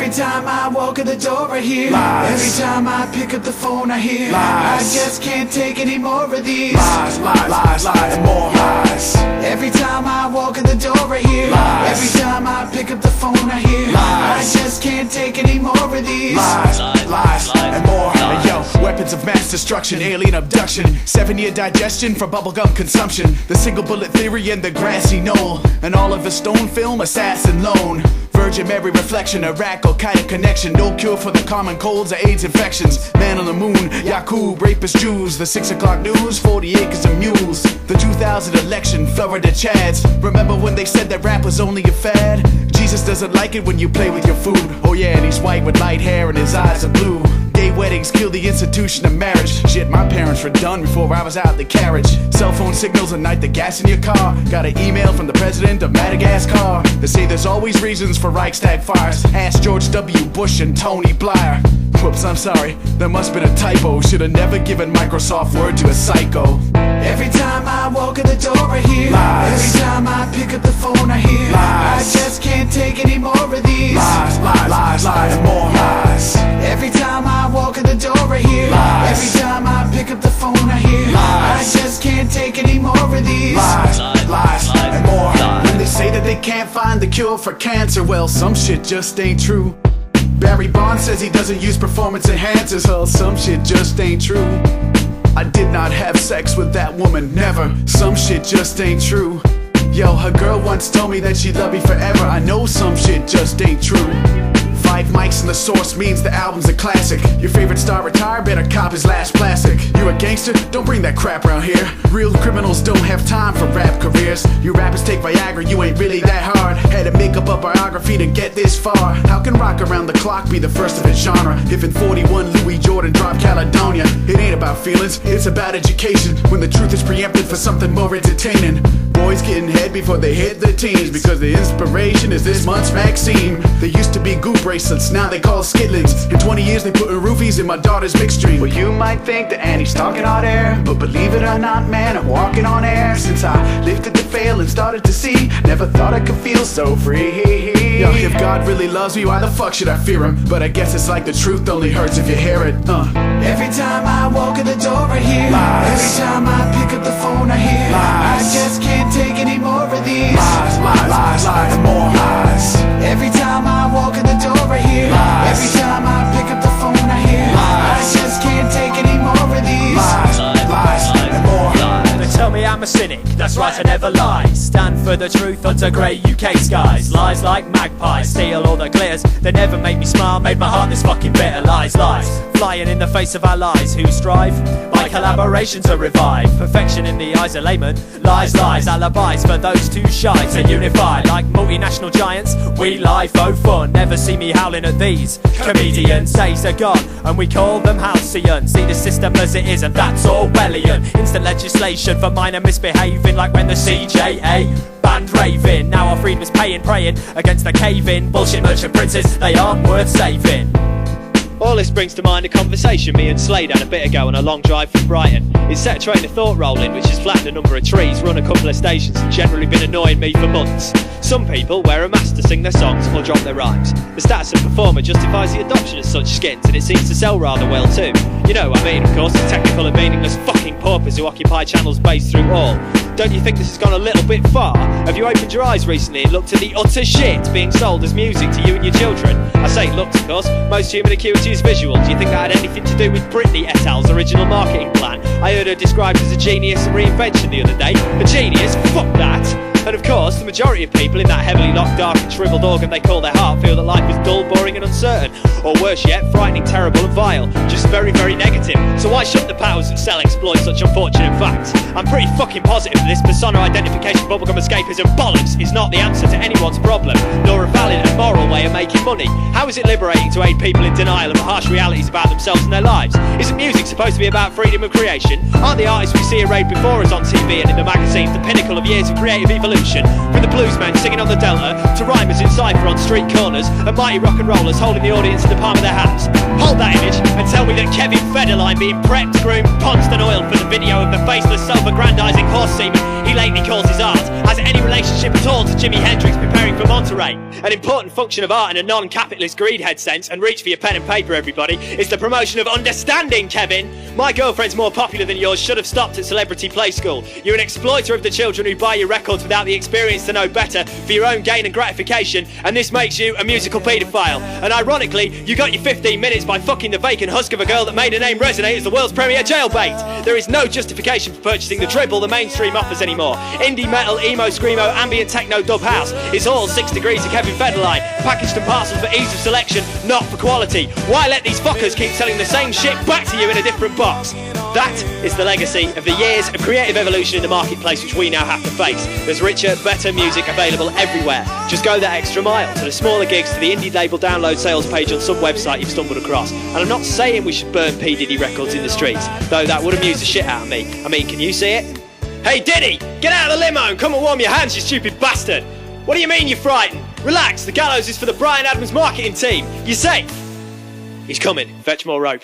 Every time I walk in the door I hear lies. Every time I pick up the phone I hear lies. I just can't take any more of these Lies, lies, lies, lies, and more lies. Every time I walk in the door I hear lies. Every time I pick up the phone I hear lies. I just can't take any more of these Lies, lies, and more. And yo, weapons of mass destruction, alien abduction, 7-year digestion for bubblegum consumption, the single bullet theory and the grassy knoll, and all of the stone film assassin lone. Virgin Mary reflection, Iraq Al-Qaeda connection, no cure for the common colds or AIDS infections. Man on the moon, Yaqub, rapist Jews, the 6 o'clock news, 40 acres of mules. The 2000 election, Florida Chads. Remember when they said that rap was only a fad? Jesus doesn't like it when you play with your food. Oh yeah, and he's white with light hair and his eyes are blue. Gay weddings kill the institution of marriage. Shit, my parents were done before I was out the carriage. Cell phone signals ignite the gas in your car. Got an email from the president of Madagascar. They say there's always reasons for Reichstag fires. Ask George W. Bush and Tony Blair. Whoops, I'm sorry, there must have been a typo. Should've never given Microsoft Word to a psycho. Every time I walk in the door I hear lies. Every time I pick up the phone I hear lies. I just can't take any more of these Lies, lies, lies, lies, and more lies. Every time I walk in the door I hear lies. Every time I pick up the phone I hear lies. I just can't take any more of these Lies, lies, and more. When they say that they can't find the cure for cancer, well, some shit just ain't true. Barry Bonds says he doesn't use performance enhancers. Well, some shit just ain't true. I did not have sex with that woman, never. Some shit just ain't true. Yo, her girl once told me that she'd love me forever. I know some shit just ain't true. 5 mics in the source means the album's a classic. Your favorite star retired, better cop his last plastic. You a gangster? Don't bring that crap around here. Real criminals don't have time for rap careers. You rappers take Viagra, you ain't really that hard. Had to make up a biography to get this far. How can rock around the clock be the first of its genre? If in 41 Louis Jordan dropped Caledonia. It ain't about feelings, it's about education. When the truth is preempted for something more entertaining. Boys getting head before they hit the teens, because the inspiration is this month's Maxine. They used to be goo bracelets, now they call skitlings. In 20 years they putting roofies in my daughter's mixed dream. Well, you might think that Annie's talking hot air, but believe it or not, man, I'm walking on air. Since I lifted the veil and started to see, never thought I could feel so free. Yo, if God really loves me, why the fuck should I fear him? But I guess it's like the truth only hurts if you hear it. Every time I walk in the door I hear lies. Every time I pick up the phone I hear lies. I just can't take any more of these Lies, lies, lies, lies, and more lies. Every time I walk in the door I hear lies. Every time I pick up the phone I hear lies. I just can't take any more of these Lies, lies, and more. They tell me I'm a cynic, that's right, I never lie. Stand for the truth under grey UK skies. Lies like magpies, steal all that glitters. They never made me smile, made my heart this fucking bitter. Lies, lies, flying in the face of our lies. Who strive by collaboration to revive perfection in the eyes of laymen. Lies, lies, alibis for those too shy to unify. Like multinational giants, we lie for fun. Never see me howling at these comedians. Days are gone, and we call them halcyon. See the system as it is, and that's Orwellian. Instant legislation for minor misbehaving, like when the CJA banned raving. Now our freedom is paying, praying against the cave-in bullshit merchant princes. They aren't worth saving. All this brings to mind a conversation me and SLAYD had a bit ago on a long drive from Brighton. It set a train of thought rolling which has flattened a number of trees, run a couple of stations and generally been annoying me for months. Some people wear a mask to sing their songs or drop their rhymes. The status of performer justifies the adoption of such skins, and it seems to sell rather well too. You know what I mean, of course, the technical and meaningless fucking paupers who occupy channels based through all. Don't you think this has gone a little bit far? Have you opened your eyes recently and looked at the utter shit being sold as music to you and your children? I say looked, of course, most human acuity is visual. Do you think that had anything to do with Britney et al.'s original marketing plan? I heard her described as a genius and reinvention the other day. A genius? Fuck that! And of course, the majority of people in that heavily locked, dark and shriveled organ they call their heart feel that life is dull, boring and uncertain. Or worse yet, frightening, terrible and vile. Just very, very negative. So why shouldn't the powers that sell exploit such unfortunate facts? I'm pretty fucking positive that this persona identification bubblegum escapism bollocks is not the answer to anyone's problem, nor a valid and moral way of making money. How is it liberating to aid people in denial of the harsh realities about themselves and their lives? Isn't music supposed to be about freedom of creation? Aren't the artists we see arrayed before us on TV and in the magazines the pinnacle of years of creative evolution? From the bluesmen singing on the Delta, to rhymers in cypher on street corners, and mighty rock and rollers holding the audience in the the palm of their hands. Hold that image and tell me that Kevin Federline being prepped, groomed, ponced and oiled for the video of the faceless, self-aggrandizing horse seaman he lately calls his art has any relationship at all to Jimi Hendrix preparing for Monterey. An important function of art in a non-capitalist greedhead sense, and reach for your pen and paper everybody, is the promotion of understanding, Kevin. My girlfriend's more popular than yours should have stopped at Celebrity Play School. You're an exploiter of the children who buy your records without the experience to know better for your own gain and gratification, and this makes you a musical paedophile. And ironically, you got your 15 minutes by fucking the vacant husk of a girl that made her name resonate as the world's premier jailbait. There is no justification for purchasing the dribble the mainstream offers anymore. Indie metal, emo, screamo, ambient techno, dub house. It's all 6 degrees of Kevin Federline, packaged and parcelled for ease of selection, not for quality. Why let these fuckers keep selling the same shit back to you in a different box? That is the legacy of the years of creative evolution in the marketplace which we now have to face. There's richer, better music available everywhere. Just go that extra mile to the smaller gigs, to the indie label download sales page on some website you've stumbled across. And I'm not saying we should burn P. Diddy records in the streets, though that would amuse the shit out of me. I mean, can you see it? Hey Diddy, get out of the limo and come and warm your hands, you stupid bastard! What do you mean you're frightened? Relax, the gallows is for the Bryan Adams marketing team. You're safe. He's coming. Fetch more rope.